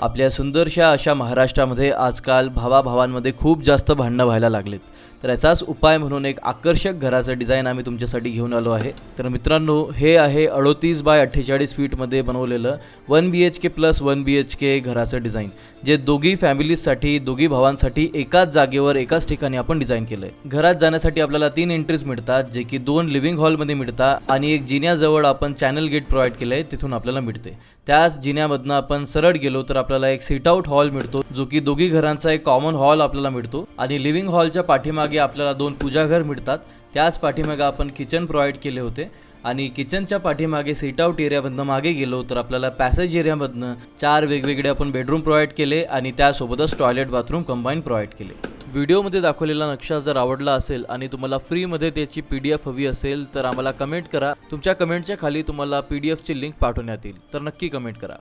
आपल्या सुंदरशा अशा महाराष्ट्रामध्ये आजकाल भावाभावांमध्ये खूप जास्त भांडणं व्हायला लागलेत. तर याचाच उपाय म्हणून एक आकर्षक घराचं डिझाईन आम्ही तुमच्यासाठी घेऊन आलो आहे. तर मित्रांनो, हे आहे 38 बाय 48 फीटमध्ये बनवलेलं 1 BHK प्लस 1 BHK घराचं डिझाईन, जे दोघी फॅमिलीजसाठी, दोघी भावांसाठी एकाच जागेवर एकाच ठिकाणी आपण डिझाईन केलं आहे. घरात जाण्यासाठी आपल्याला 3 एंट्रीज मिळतात, जे की 2 लिव्हिंग हॉलमध्ये मिळतात आणि एक जिन्याजवळ आपण चॅनल गेट प्रोव्हाइड केलं आहे, तिथून आपल्याला मिळते. त्याच जिन्यामधनं आपण सरळ गेलो तर आपल्याला एक सीट आउट हॉल मिळतो, जो की दोघी घरांचा एक कॉमन हॉल आपल्याला मिळतो. आणि लिव्हिंग हॉलच्या पाठीमागे आपल्याला 2 पूजाघर मिळतात. त्याच पाठीमागे आपण किचन प्रोव्हाइड केले होते. आणि किचनच्या पाठीमागे सीट आउट एरियामधनं मागे गेलो तर आपल्याला पॅसेज एरियामधनं 4 वेगवेगळे आपण बेडरूम प्रोव्हाइड केले आणि त्यासोबतच टॉयलेट बाथरूम कंबाईन प्रोव्हाइड केले. व्हिडिओमध्ये दाखवलेला नक्षा जर आवडला असेल आणि तुम्हाला फ्रीमध्ये त्याची PDF हवी असेल तर आम्हाला कमेंट करा. तुमच्या कमेंटच्या खाली तुम्हाला PDFची लिंक पाठवण्यात येईल, तर नक्की कमेंट करा.